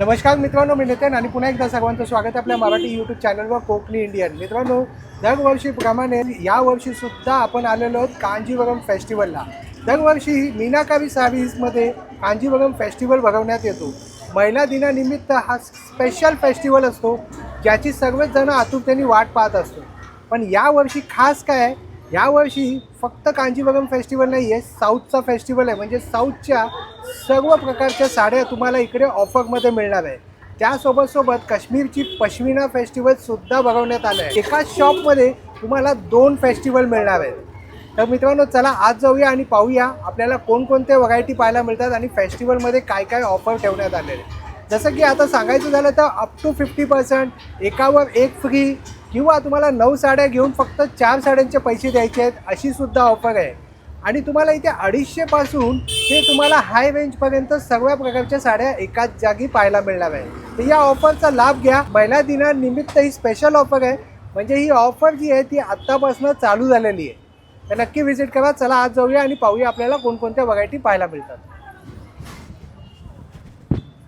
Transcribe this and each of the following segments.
नमस्कार मित्रांनो, मी नितीन आणि पुन्हा एकदा सर्वांचं स्वागत आहे आपल्या मराठी यूट्यूब चॅनलवर कोकणी इंडियन. मित्रांनो, दरवर्षीप्रमाणे यावर्षीसुद्धा आपण आलेलो आहोत कांजीवरम फेस्टिवलला. दरवर्षी मीनाकारी सारीजमध्ये कांजीवरम फेस्टिवल भरवण्यात येतो. महिला दिनानिमित्त हा स्पेशल फेस्टिवल असतो ज्याची सर्वच जण आतुरतेने वाट पाहत असतो. पण यावर्षी खास काय आहे, यावर्षी फक्त कांजीवरम फेस्टिवल नाही आहे, साऊथचा फेस्टिवल आहे. म्हणजे साऊथच्या सर्व प्रकारच्या साड्या तुम्हाला इकडे ऑफरमध्ये मिळणार आहे. त्यासोबत काश्मीरची पश्मिना फेस्टिवलसुद्धा भरवण्यात आलं आहे. एकाच शॉपमध्ये तुम्हाला 2 फेस्टिवल मिळणार आहेत. तर मित्रांनो, चला आज जाऊया आणि पाहूया आपल्याला कोणकोणते व्हरायटी पाहायला मिळतात आणि फेस्टिवलमध्ये काय काय ऑफर ठेवण्यात आलेले. जसं की आता सांगायचं झालं तर अप टू 50%, एकावर एक फ्री, किंवा तुम्हाला 9 साड्या घेऊन फक्त 4 साड्यांचे पैसे द्यायचे आहेत, अशी सुद्धा ऑफर आहे. आणि तुम्हाला इथे 250 पासून ते तुम्हाला हाय रेंजपर्यंत सगळ्या प्रकारच्या साड्या एकाच जागी पाहायला मिळणार आहे. तर या ऑफरचा लाभ घ्या. महिला दिनानिमित्त ही स्पेशल ऑफर आहे. म्हणजे ही ऑफर जी आहे ती आत्तापासून चालू झालेली आहे. तर नक्की व्हिजिट करा. चला आज जाऊया आणि पाहूया आपल्याला कोणकोणत्या व्हरायटी पाहायला मिळतात.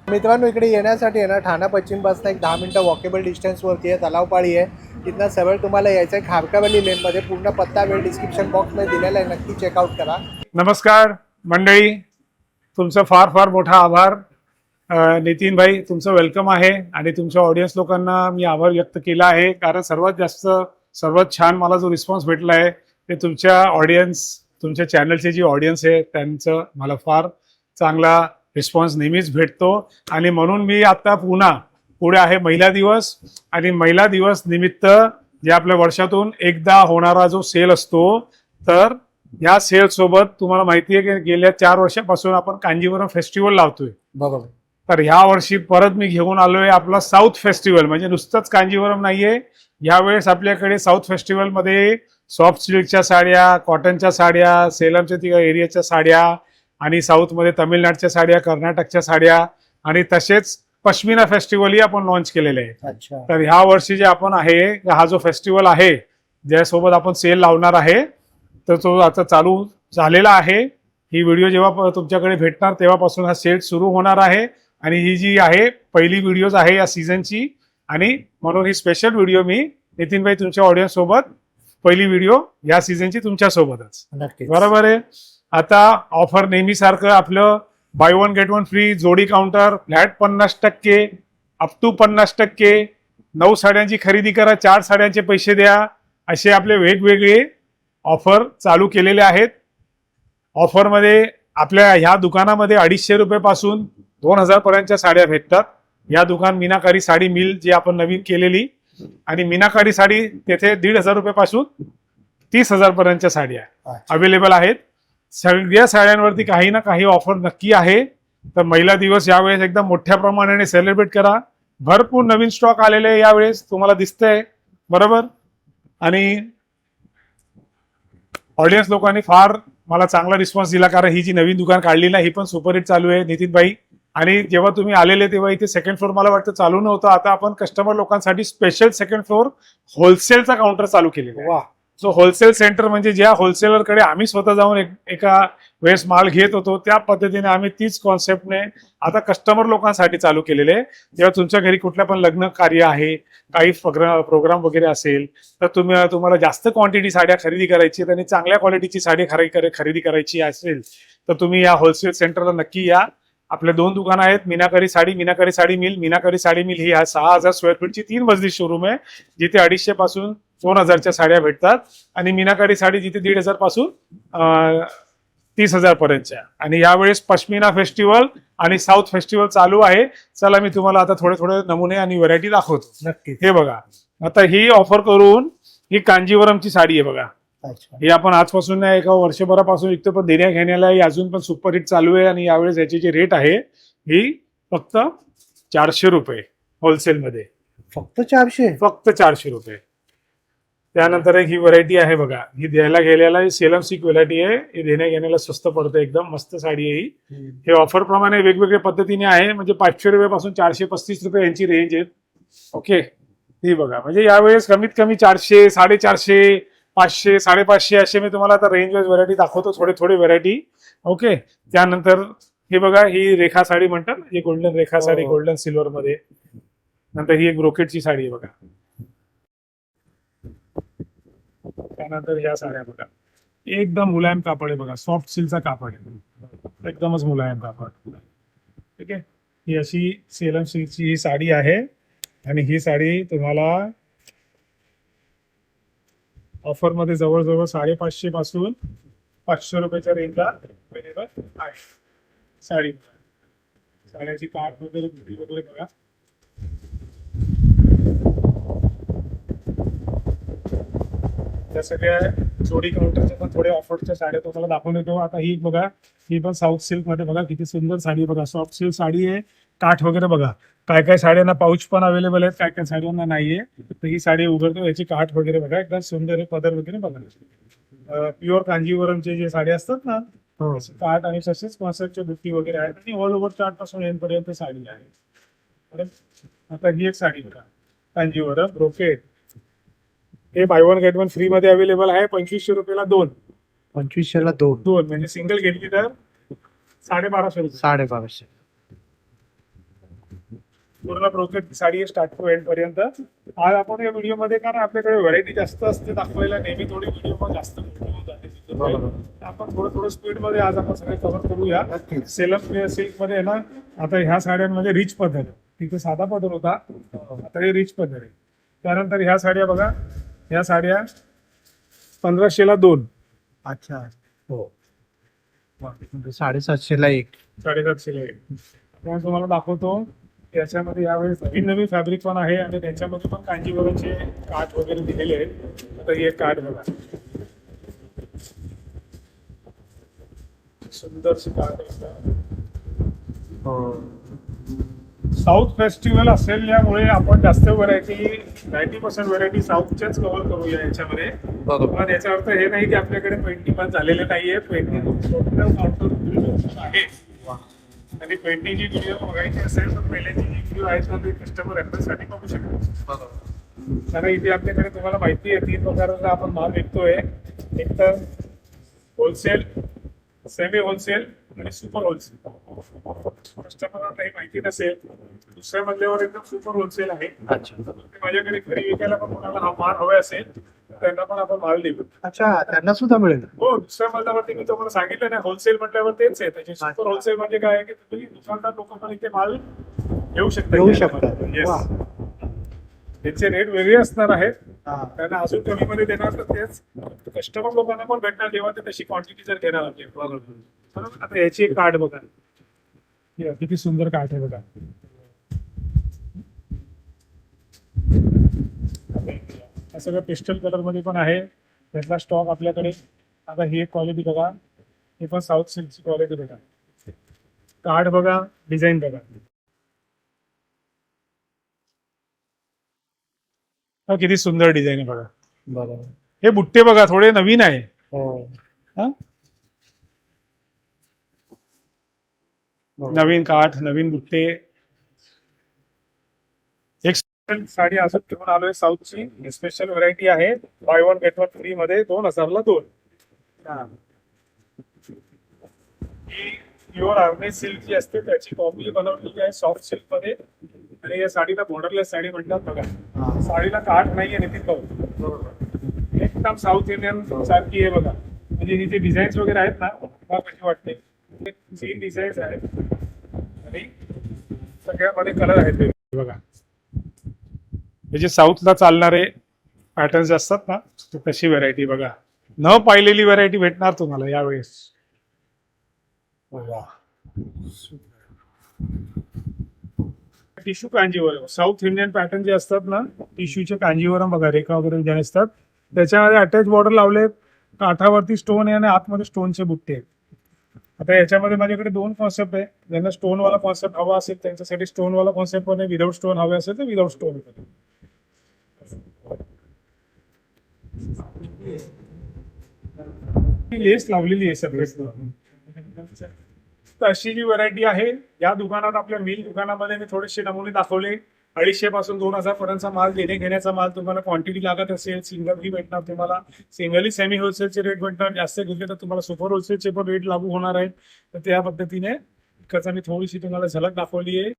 मित्रांनो, इकडे येण्यासाठी आहे ना, ठाणा पश्चिमपासून एक 10 मिनिटं वॉकेबल डिस्टन्सवरती आहे, तलावपाळी आहे. तिथनं सरळ तुम्हाला यायचं आहे खारकावली लेनमध्ये. पूर्ण पत्ता वेळ डिस्क्रिप्शन बॉक्समध्ये दिलेला आहे, नक्की चेकआउट करा. नमस्कार मंडळी, तुमचं फार फार मोठा आभार. नितीन भाई, तुमचं वेलकम आहे आणि तुमच्या ऑडियन्स लोकांना मी आभार व्यक्त केला आहे. कारण सर्वात छान मला जो रिस्पॉन्स भेटला आहे ते तुमच्या ऑडियन्स, तुमच्या चॅनलचे जी ऑडियन्स आहे त्यांचं मला फार चांगला रिस्पॉन्स नेहमीच भेटतो. आणि म्हणून मी आता पुढे आहे महिला दिवस, आणि महिला दिवस निमित्त जे आपल्या वर्षातून एकदा होणारा जो सेल असतो, तर या सेल सोबत तुम्हाला माहिती आहे की गेल्या 4 वर्षापासून आपण कांजीवरम फेस्टिवल लावतोय. बरोबर. तर ह्या वर्षी परत मी घेऊन आलोय आपला साऊथ फेस्टिवल. म्हणजे नुसतंच कांजीवरम नाहीये, यावेळेस आपल्याकडे साऊथ फेस्टिवलमध्ये सॉफ्ट सिल्कच्या साड्या, कॉटनच्या साड्या, सेलमच्या त्या एरियाच्या साड्या, आणि साऊथमध्ये तामिळनाडूच्या साड्या, कर्नाटकच्या साड्या, आणि तसेच पश्मिना फेस्टिवलही आपण लॉन्च केलेले आहे. अच्छा. तर ह्या वर्षी जे आपण आहे, हा जो फेस्टिवल आहे ज्यासोबत आपण सेल लावणार आहे, तर तो आता चालू झालेला आहे. ही व्हिडिओ जेव्हा तुमच्याकडे भेटणार तेव्हापासून हा सेल सुरू होणार आहे. आणि ही जी आहे पहिली व्हिडिओज आहे या सीझनची, आणि म्हणून ही स्पेशल व्हिडिओ मी नितीन भाई तुमच्या ऑडियन्स सोबत, पहिली व्हिडिओ या सीझनची तुमच्यासोबतच. नक्की. बरोबर आहे. आता ऑफर नेहमीसारखं आपलं बाय 1 गेट 1 फ्री, जोडी काउंटर, फ्लॅट 50%, अप टू 50%, 9 साड्यांची खरेदी करा, 4 साड्यांचे पैसे द्या, असे आपले वेगवेगळे ऑफर चालू केलेले आहेत. ऑफरमध्ये आपल्या ह्या दुकानामध्ये 250 रुपयापासून 2000 पर्यंतच्या साड्या भेटतात. या दुकान मीनाकारी साडी मिल जी आपण नवीन केलेली, आणि मीनाकारी साडी तेथे 1500 रुपयापासून 30,000 पर्यंतच्या साड्या अवेलेबल आहेत. सगळ्या साड्यांवरती काही ना काही ऑफर नक्की आहे. तर महिला दिवस यावेळेस एकदम मोठ्या प्रमाणाने सेलिब्रेट करा. भरपूर नवीन स्टॉक आलेले आहे यावेळेस, तुम्हाला दिसतंय. बरोबर. आणि ऑडियन्स लोकांनी फार मला चांगला रिस्पॉन्स दिला, कारण ही जी नवीन दुकान काढली ना, ही पण सुपरहिट चालू आहे नितीन भाई. आणि जेव्हा तुम्ही आलेले तेव्हा इथे सेकंड फ्लोर मला वाटतं चालू नव्हतं. आता आपण कस्टमर लोकांसाठी स्पेशल सेकंड फ्लोर होलसेलचा काउंटर चालू केलेला आहे. वा. सो होलसेल सेंटर म्हणजे ज्या होलसेलरकडे आम्ही स्वतः जाऊन एका वेळेस माल घेत होतो, त्या पद्धतीने आम्ही तीच कॉन्सेप्टने आता कस्टमर लोकांसाठी चालू केलेले आहे. जेव्हा तुमच्या घरी कुठल्या पण लग्न कार्य आहे, काही प्रोग्राम वगैरे असेल, तर तुम्हाला जास्त क्वांटिटी साड्या खरेदी करायची आणि चांगल्या क्वालिटीची साडी खरेदी करायची असेल, तर तुम्ही या होलसेल सेंटरला नक्की या. आपले 2 दुकानं आहेत, मीनाकारी साडी मिल. मीनाकारी साडी मिल ही 6000 स्क्वेअर फीटची 3 मजली शोरूम आहे, जिथे 250 पासून 2000च्या साड्या भेटतात, आणि मीनाकारी साडी जिथे 1500 पासून 30,000 पर्यंतच्या. आणि यावेळेस पश्मिना फेस्टिवल आणि साऊथ फेस्टिवल चालू आहे. चला मी तुम्हाला आता थोडे नमुने आणि व्हरायटी दाखवतो. नक्की. हे बघा, आता ही ऑफर करून ही कांजीवरमची साडी आहे बघा. ही आपण आजपासून नाही, एका वर्षभरापासून विकतो, पण देण्या घेण्याला ही अजून पण सुपरहिट चालू आहे. आणि यावेळेस याची जी रेट आहे ही फक्त 400 रुपये होलसेलमध्ये. फक्त 400? फक्त 400 रुपये. त्यानंतर एक ही व्हरायटी आहे बघा, ही द्यायला गेलेला सेलम सिल्क व्हरायटी आहे. ही देण्या घेण्याला स्वस्त पडतं, एकदम मस्त साडी आहे ही. हे ऑफर प्रमाणे वेगवेगळ्या पद्धतीने आहे. म्हणजे 500 रुपयापासून 435 रुपये यांची रेंज आहे. ओके. ही बघा, म्हणजे यावेळेस कमीत कमी 400, 450, 500, 550 असे मी तुम्हाला आता रेंज वाईज व्हरायटी दाखवतो, थोडे व्हरायटी. ओके. त्यानंतर हे बघा, ही रेखा साडी म्हणतात ना, ही गोल्डन रेखा साडी, हो. गोल्डन सिल्वर मध्ये. नंतर ही एक ब्रोकेटची साडी आहे बघा. त्यानंतर ह्या साड्या बघा, एकदम मुलायम कापड आहे बघा, सॉफ्ट सिल्कचा कापड आहे, एकदमच मुलायम कापड. ठीक आहे. ही अशी सेलम सिल्कची ही साडी आहे आणि ही साडी तुम्हाला ऑफर मध्ये जवळजवळ 550 पासून 500 रुपयाच्या रेंजला अवेलेबल आहे साडी. साड्याची काठ वगैरे बुटी वगैरे बघा. त्या सगळ्या जोडी काउंटरच्या पण थोड्या ऑफरच्या साड्या तुम्हाला दाखवून देतो. आता ही बघा, ही पण साऊथ सिल्क मध्ये बघा, किती सुंदर साडी बघा, सॉफ्ट सिल्क साडी आहे. काठ वगैरे बघा, काय काय साड्यांना पाऊच पण अवेलेबल आहेत, काय काय साड्यांना नाहीये. तर ही साडी उघडतो, याची काठ वगैरे बघा, एकदम सुंदर आहे. पदर वगैरे बघा, प्युअर कांजीवरमचे जे साडी असतात ना, तसे काठ आणि तसेच कॉन्सेप्टच्या बुट्टी वगैरे आहेत आणि ऑल ओव्हर चार्ट पासून एंडपर्यंत साडी आहे. बरं? आता ही एक साडी बघा, कांजीवरम ब्रोकेट. हे by one get one free मध्ये अवेलेबल आहे. 2500 रुपयाला दोन. 2500 ला दोन. दोन म्हणजे सिंगल घेतली तर 1250 रुपये. 1250. पूर्ण ब्रोकेट साडी आहे स्टार्ट टू एंड पर्यंत. आज आपण या व्हिडिओ मध्ये, कारण आपल्याकडे व्हरायटी जास्त असते दाखवायला, नेहमी थोडी व्हिडिओ पण जास्त होत जाते. आपण थोडं स्पीड मध्ये आज आपण सगळे कव्हर करूया. सेलम सिल्क मध्ये आहे ना, आता ह्या साड्यांमध्ये रिच पदर आहे. तिथे साधा पदर होता, आता हे रिच पदर आहे. त्यानंतर ह्या साड्या बघा, ह्या साड्या 1500 ला दोन. अच्छा. हो, 750 ला एक. 750 ला एक. आपण तुम्हाला दाखवतो. याच्यामध्ये यावेळेस नवीन नवीन फॅब्रिक पण आहे आणि त्याच्यामध्ये पण कांजीवरमचे काठ वगैरे दिलेले आहेत. आता हे काठ बघा, सुंदरशी काठ आहे. साऊथ फेस्टिवल असल्यामुळे आपण जास्त व्हरायटी, 90% व्हरायटी साऊथच्याच कव्हर करूया याच्यामध्ये. पण याचा अर्थ हे नाही की आपल्याकडे पेंटिंग पण झालेले नाहीये. पेंटिंग काउंटर आहे आणि पेंटिंगची व्हिडिओ बघायची असेल तर पहिल्याची जी व्हिडिओ आहे तर ते कस्टमर रेफरन्ससाठी बघू शकतो. कारण इथे आपल्याकडे तुम्हाला माहिती आहे 3 प्रकारचा आपण माल विकतोय. एक तर होलसेल, सेमी होलसेल आणि सुपर होलसेल. कस्टमरला काही माहिती नसेल, दुसऱ्या मजल्यावर एकदम सुपर होलसेल आहे. माझ्याकडे घरी विकायला पण कोणाला हा माल हवा असेल त्यांना पण आपण माल देऊ. अच्छा, त्यांना सुद्धा मिळेल. हो, दुसऱ्या मजल्यावरती मी तुम्हाला सांगितलं ना, होलसेल म्हटल्यावर तेच आहे. त्याचे सुपर होलसेल म्हणजे काय आहे की तुम्ही दुकानदार लोक पण इथे माल घेऊ शकता. येस, त्यांचे रेट वेगळे असणार आहेत, त्यांना अजून कमी मध्ये देणार. तर तेच कस्टमर लोकांना पण भेटणार जेव्हा ते तशी क्वांटिटी जर घेणार आपली. बरोबर. आता याची एक कार्ड बघा, किती सुंदर कार्ड आहे बघा. हा सगळं पेस्टल कलर मध्ये पण आहे, त्यातला स्टॉक आपल्याकडे. आता ही एक क्वालिटी बघा, ही पण साऊथ सिल्कची क्वालिटी बघा. कार्ड बघा, डिझाईन बघा. किती सुंदर डिझाईन आहे बघा. बरोबर. हे बुट्टे बघा, थोडे नवीन आहे. नवीन काठ, नवीन बुट्टे. एक साडी अजून घेऊन आलोय साऊथची, स्पेशल व्हरायटी आहे. By one get one free मध्ये 2000 ला दोन. ही प्युअर आर्मी सिल्क जी असते त्याची कॉपी बनवलेली आहे सॉफ्ट सिल्क मध्ये. आणि या साडीला बॉर्डरलेस साडी म्हणतात बघा. साडीला काठ नाहीये नितीन भाऊ, एकदम साऊथ इंडियन सारखी आहे बघा. म्हणजे ही जे डिझाईन्स वगैरे आहेत ना, मला कशी वाटते 3 डिझाईन्स आहेत आणि सगळ्यामध्ये कलर आहेत बघा. हे जे साऊथला चालणारे पॅटर्न्स असतात ना, तशी व्हरायटी बघा. न पाहिलेली व्हरायटी भेटणार तुम्हाला यावेळेस. Tissue Kanjivaram, south Indian pattern जे असतात ना, टिश्यूचे कांजीवरम बघा, रेखा वगैरे जे असतात त्याच्यामध्ये अटॅच बॉर्डर लावले, काठावरती स्टोन आहे आणि आतमध्ये स्टोनचे बुट्टे आहेत. आता याच्यामध्ये माझ्याकडे 2 कॉन्सेप्ट आहे. ज्यांना स्टोन वाला कॉन्सेप्ट हवा असेल त्यांच्यासाठी स्टोन वाला कॉन्सेप्ट पण आहे, विदाउट स्टोन हवे असेल तर विदाउट स्टोन. लेस लावलेली आहे सगळं. तर अशी जी व्हरायटी आहे या दुकानात, आपल्या मिल दुकानामध्ये मी थोडेसे नमुने दाखवले. 250 पासून 2000 पर्यंतचा माल, देणे घेण्याचा माल. तुम्हाला क्वांटिटी लागत असेल सिंगल ही भेटणार तुम्हाला. सिंगली सेमी होलसेलचे रेट भेटणार. जास्त घेतले तर तुम्हाला सुपर होलसेलचे पण रेट लागू होणार आहेत. तर त्या पद्धतीने वर्कचा मी थोडीशी तुम्हाला झलक दाखवली आहे.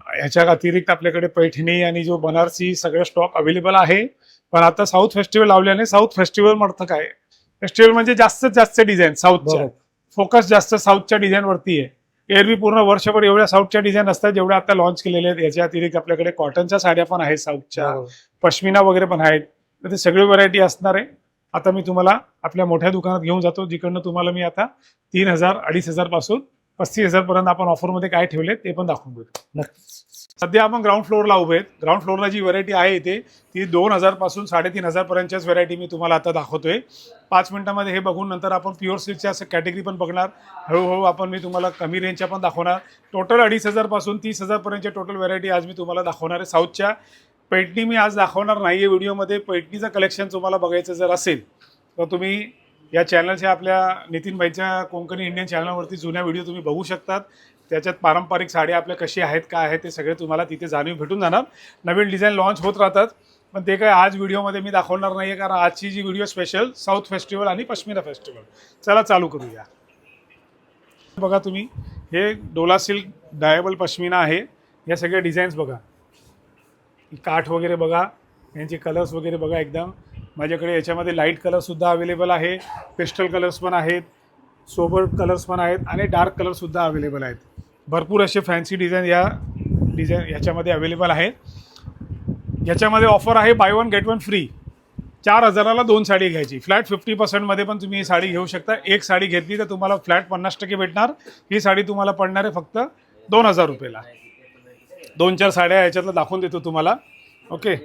ह्याच्या अतिरिक्त आपल्याकडे पैठणी आणि जो बनारसी सगळं स्टॉक अवेलेबल आहे. पण आता साऊथ फेस्टिवल लावल्याने साऊथ फेस्टिवल म्हणतं काय फेस्टिवल म्हणजे जास्तीत जास्त डिझाईन साऊथच्या, फोकस जास्त साऊथच्या डिझाईन वरती आहे. एरवी पूर्ण वर्षभर एवढ्या साऊथच्या डिझाईन असतात जेवढ्या आता लॉन्च केलेल्या आहेत. याच्या अतिरिक्त आपल्याकडे कॉटनच्या साड्या पण आहेत साऊथच्या, पश्मिना वगैरे पण आहेत. तर ते सगळी व्हरायटी असणार आहे. आता मी तुम्हाला आपल्या मोठ्या दुकानात घेऊन जातो जिकडनं तुम्हाला मी आता 3,000 2,500 पासून 35,000 पर्यंत आपण ऑफरमध्ये काय ठेवले ते पण दाखवून देतो. सध्या आपण ग्राउंड फ्लोअरला उभे आहेत. ग्राउंड फ्लोअरला जी व्हरायटी आहे इथे ती 2,000 पासून 3,500 पर्यंतच्याच व्हरायटी मी तुम्हाला आता दाखवतोय. 5 मिनिटांमध्ये हे बघून नंतर आपण प्युअर सिल्कच्या असं कॅटेगरी पण बघणार. हळूहळू आपण मी तुम्हाला कमी रेंजच्या पण दाखवणार. टोटल 2,500 पासून 30,000 पर्यंतच्या टोटल व्हरायटी आज मी तुम्हाला दाखवणार आहे साऊथच्या. पैठणी मी आज दाखवणार नाही आहे व्हिडिओमध्ये. पैठणीचं कलेक्शन तुम्हाला बघायचं जर असेल तर तुम्ही या चॅनलच्या आपल्या नितीन भाईच्या कोकणी इंडियन चॅनलवरती जुन्या व्हिडिओ तुम्ही बघू शकतात. त्याच्यात पारंपरिक साड्या आपल्या कशी आहेत काय आहेत ते सगळे तुम्हाला तिथे जाणीव भेटून जाणार. नवीन डिझाईन लॉन्च होत राहतात पण ते काय आज व्हिडिओमध्ये मी दाखवणार नाही आहे कारण आजची जी व्हिडिओ स्पेशल साऊथ फेस्टिवल आणि पश्मिना फेस्टिवल. चला चालू करूया. बघा तुम्ही हे डोला सिल्क डायबल पश्मिना आहे. या सगळ्या डिझाईन्स बघा, काठ वगैरे बघा, यांचे कलर्स वगैरे बघा. एकदम माझ्याकडे याच्यामध्ये लाईट कलरसुद्धा अवेलेबल आहे, पेस्टल कलर्स पण आहेत, सोबर कलर्स पण आहेत आणि डार्क कलरसुद्धा अवेलेबल आहेत. भरपूर असे फॅन्सी डिझाईन याच्यामध्ये अवेलेबल आहेत. याच्यामध्ये ऑफर आहे बाय 1 गेट 1 फ्री. 4,000ला 2 साडी घ्यायची. फ्लॅट 50% पण तुम्ही ही साडी घेऊ शकता. एक साडी घेतली तर तुम्हाला फ्लॅट 50% भेटणार. ही साडी तुम्हाला पडणार आहे फक्त 2,000 रुपयाला. 2-4 साड्या याच्यातलं दाखवून देतो तुम्हाला. ओके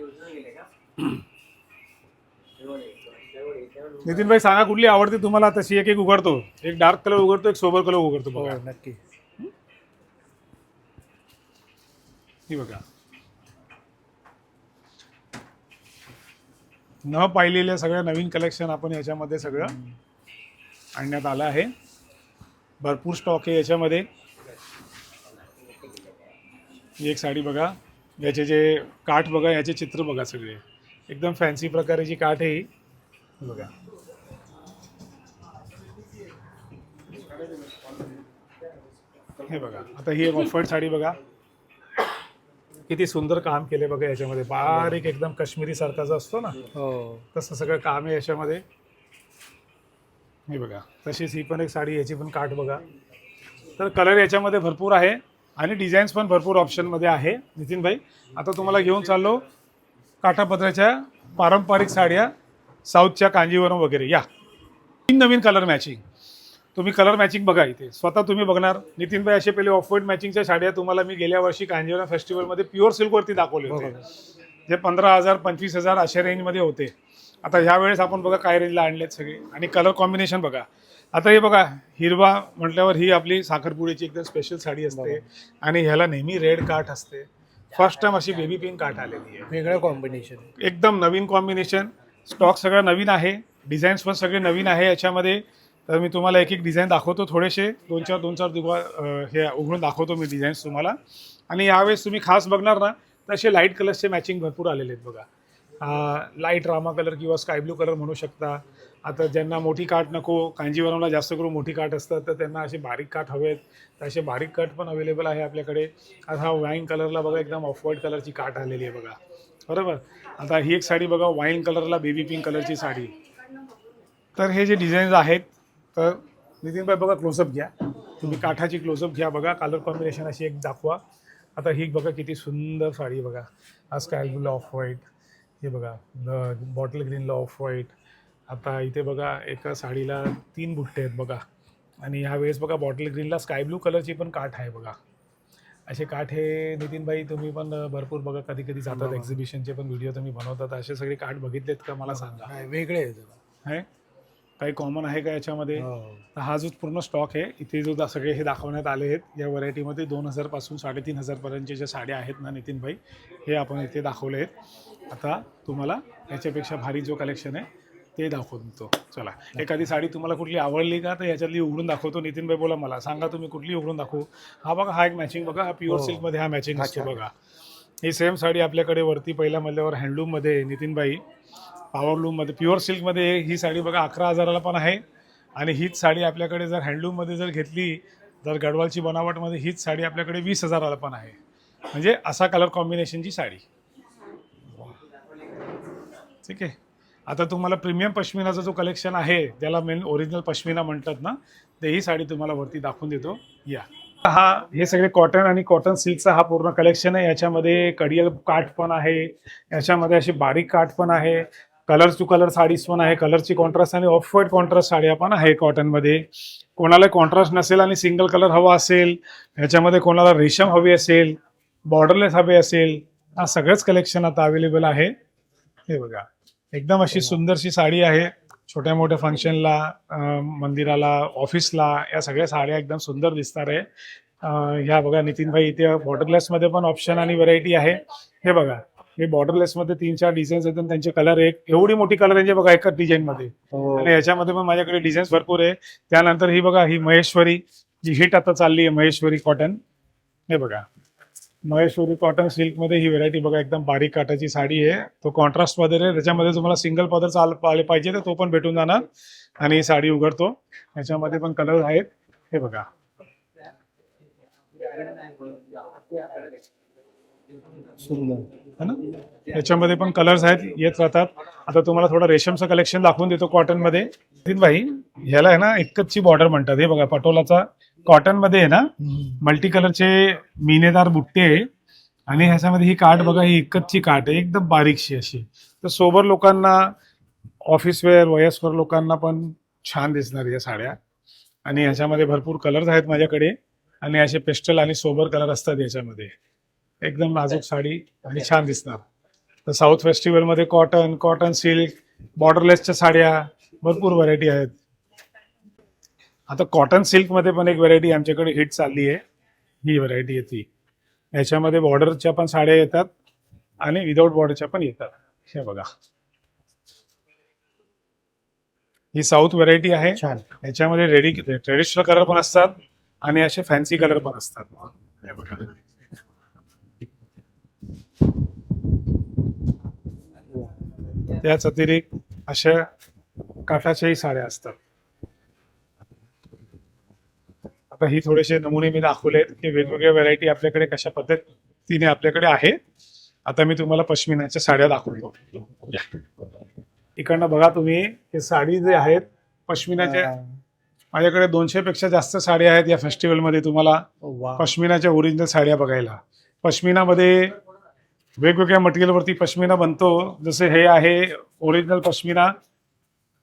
नितीन भाई सांगा कुठली आवडते तुम्हाला. तशी एक एक उघडतो, एक डार्क कलर उघडतो, एक सोबर कलर उघडतो. बघा नक्की ही बघा न पाहिलेल्या सगळ्या नवीन कलेक्शन आपण याच्यामध्ये सगळं आणण्यात आलं आहे. भरपूर स्टॉक आहे याच्यामध्ये. एक साडी बघा, याचे जे काठ बघा, याचे चित्र बघा, सगळे एकदम फॅन्सी प्रकारेची काठ आहे ही बघा. हे बघा आता ही एक ऑफर्ड साडी बघा, किती सुंदर काम केले बघा याच्यामध्ये. बारीक एकदम काश्मीरी सारखा जो असतो ना तसं सगळं काम आहे याच्यामध्ये. हे बघा तशीच ही पण एक साडी, याची पण काठ बघा. तर कलर याच्यामध्ये भरपूर आहे आणि डिझाईन्स पण भरपूर ऑप्शनमध्ये आहे. नितीन भाई आता तुम्हाला घेऊन चाललो काठापदराच्या पारंपरिक साड्या साऊथच्या, कांजीवरम वगैरे. या 3 नवीन कलर मॅचिंग. तुम्ही कलर मॅचिंग बघा इथे स्वतः तुम्ही बघणार. नितीन भाई असे पहिले ऑफ व्हाईट मॅचिंगच्या साड्या तुम्हाला मी गेल्या वर्षी कांजीवरम फेस्टिवलमध्ये प्युअर सिल्कवरती दाखवले होते, जे 15,000 25,000 अशा रेंजमध्ये होते. आता ह्या वेळेस आपण बघा काय रेंजला आणलेत सगळे. आणि कलर कॉम्बिनेशन बघा. आता हे बघा हिरवा म्हटल्यावर ही आपली साखरपुड्याची एकदम स्पेशल साडी असते आणि ह्याला नेहमी रेड काठ असते. फर्स्ट टाइम अशी बेबी पिंक काठ आलेली आहे. वेगळं कॉम्बिनेशन, एकदम नवीन कॉम्बिनेशन. स्टॉक सगळा नवीन आहे, डिझाईन्स पण सगळे नवीन आहे याच्यामध्ये. तर मी तुम्हाला एक एक डिझाईन दाखवतो. थोडेसे 2-4 हे उघडून दाखवतो मी डिझाईन्स तुम्हाला. आणि यावेळेस तुम्ही खास बघणार ना तसे लाईट कलर्सचे मॅचिंग भरपूर आलेले आहेत बघा. लाईट रामा कलर किंवा स्काय ब्लू कलर म्हणू शकता. आता ज्यांना मोठी काठ नको, कांजीवरमला जास्त करून मोठी काठ असतात, तर त्यांना असे बारीक काठ हवेत तर असे बारीक काठ पण अवेलेबल आहे आपल्याकडे. आता हा वाईन कलरला बघा एकदम ऑफ व्हाईट कलरची काठ आलेली आहे बघा, बरोबर. आता ही एक साडी बघा वाईन कलरला बेबी पिंक कलरची साडी. तर हे जे डिझाईन्स आहेत तर नितीन भाई बघा क्लोजअप घ्या तुम्ही, काठाची क्लोजअप घ्या बघा. कलर कॉम्बिनेशन अशी एक दाखवा. आता ही बघा किती सुंदर साडी बघा. हा स्काय ब्लूला ऑफ व्हाईट, हे बघा बॉटल ग्रीनला ऑफ व्हाईट. आता इथे बघा एका साडीला 3 बुट्टे आहेत बघा. आणि ह्यावेळेस बघा बॉटल ग्रीनला स्काय ब्लू कलरची पण काठ आहे बघा. असे काठ हे नितीन भाई तुम्ही पण भरपूर बघा, कधी कधी जातात एक्झिबिशनचे पण व्हिडिओ तुम्ही बनवतात. असे सगळे काठ बघितलेत का मला सांगा. वेगळे आहे काही कॉमन आहे का याच्यामध्ये. हा जो पूर्ण स्टॉक आहे इथे जो सगळे हे दाखवण्यात आले आहेत या व्हरायटीमध्ये 2,000 पासून 3,500 पर्यंतच्या ज्या साड्या आहेत ना नितीन भाई, हे आपण इथे दाखवले आहेत. आता तुम्हाला याच्यापेक्षा भारी जो कलेक्शन आहे ते दाखवतो. चला एखादी साडी तुम्हाला कुठली आवडली का तर याच्यातली उघडून दाखवतो. नितीन भाई बोला मला सांगा तुम्ही कुठली उघडून दाखवू. हा बघा हा एक मॅचिंग बघा, हा प्युअर सिल्कमध्ये हा मॅचिंग असतो बघा. ही सेम साडी आपल्याकडे वरती पहिल्या मजल्यावर हँडलूममध्ये नितीन भाई पॉवरलूममध्ये प्युअर सिल्कमध्ये ही साडी बघा 11,000ला पण आहे. आणि हीच साडी आपल्याकडे जर हँडलूममध्ये जर घेतली जर गडवालची बनावटमध्ये हीच साडी आपल्याकडे 20,000ला पण आहे. म्हणजे असा कलर कॉम्बिनेशनची साडी. ठीक आहे. आता तुम्हाला प्रीमियम पश्मिनाचा जो कलेक्शन आहे, ज्याला मेन ओरिजिनल पश्मिना म्हणतात ना, ते ही साडी तुम्हाला वरती दाखवून देतो. या हे सगळे कॉटन आणि कॉटन सिल्कचा हा पूर्ण कलेक्शन आहे. याच्यामध्ये कडियल काठ पण आहे, याच्यामध्ये अशी बारीक काठ पण आहे, कलर टू कलर साडीज पण आहे, कलरची कॉन्ट्रास्ट आणि ऑफ व्हाईट कॉन्ट्रास्ट साड्या पण आहे कॉटनमध्ये. कोणाला कॉन्ट्रास्ट नसेल आणि सिंगल कलर हवा असेल, ह्याच्यामध्ये कोणाला रेशम हवी असेल, बॉर्डरलेस हवे असेल, हा सगळंच कलेक्शन आता अवेलेबल आहे. हे बघा, एकदम अशी सुंदरशी साडी आहे. छोट्या मोठ्या फंक्शनला, मंदिराला, ऑफिसला या सगळ्या साड्या एकदम सुंदर दिसणार आहे. ह्या बघा नितीन भाई, इथे बॉर्डरलेसमध्ये पण ऑप्शन आणि व्हरायटी आहे. हे बघा, हे बॉर्डरलेसमध्ये 3-4 डिझाईन्स आहेत, त्यांचे कलर एक एवढी मोठी कलर यांचे बघा एकाच डिझाईनमध्ये. आणि याच्यामध्ये पण माझ्याकडे डिझाईन्स भरपूर आहे. त्यानंतर ही बघा, ही महेश्वरी जी हिट आता चालली आहे, महेश्वरी कॉटन. हे बघा, महेश्वरी कॉटन सिल्कमध्ये ही व्हरायटी बघा, एकदम बारीक काठाची साडी आहे. तो कॉन्ट्रास्ट मध्ये आहे, त्याच्यामध्ये तुम्हाला सिंगल पदर आले पाहिजे तर तो पण भेटून जाणार. आणि ही साडी उघडतो, याच्यामध्ये पण कलर आहेत. हे बघा, सुंदर है ना, याच्यामध्ये पण कलर्स आहेत, येत राहतात. आता तुम्हाला थोडं रेशमचं कलेक्शन दाखवून देतो कॉटन मध्ये. नितीन भाई, ह्याला आहे ना एकचची बॉर्डर म्हणतात. हे बघा, पटोलाचा कॉटन मध्ये आहे ना, मल्टी कलरचे मिनेदार बुट्टे आहे. आणि ह्याच्यामध्ये ही काठ बघा, ही एकचची काठ आहे, एकदम बारीकशी अशी. तर सोबर लोकांना, ऑफिस वेअर, वयस्कर लोकांना पण छान दिसणार या साड्या. आणि ह्याच्यामध्ये भरपूर कलर्स आहेत माझ्याकडे. आणि असे पेस्टल आणि सोबर कलर असतात याच्यामध्ये. एकदम नाजूक साडी आणि छान दिसणार. तर साऊथ फेस्टिवलमध्ये कॉटन, कॉटन सिल्क, बॉर्डरलेसच्या साड्या, भरपूर व्हरायटी आहेत. आता कॉटन सिल्कमध्ये पण एक व्हरायटी आमच्याकडे हिट चालली आहे. ही व्हरायटी आहे ती. याच्यामध्ये बॉर्डरच्या पण साड्या येतात आणि विदाऊट बॉर्डरच्या पण येतात. हे बघा, ही साऊथ व्हरायटी आहे. याच्यामध्ये रेडी ट्रेडिशनल कलर पण असतात आणि असे फॅन्सी कलर पण असतात. हे बघा, त्याच अतिरिक्त अशा काठाच्याही साड्या असतात. आता ही थोडेसे नमुने मी दाखवलेत की वेगवेगळ्या व्हरायटी आपल्याकडे कशा पद्धतीने आपल्याकडे आहे. आता मी तुम्हाला पश्मिनाच्या साड्या दाखवतो. इकडनं बघा तुम्ही, हे साडी जे आहेत पश्मिनाच्या, माझ्याकडे 200 पेक्षा जास्त साड्या आहेत या फेस्टिवलमध्ये तुम्हाला पश्मिनाच्या ओरिजिनल साड्या बघायला. पश्मिनामध्ये वेगवेगळ्या मटेरियलवरती पश्मिना बनतो. जसे हे आहे ओरिजिनल पश्मिना,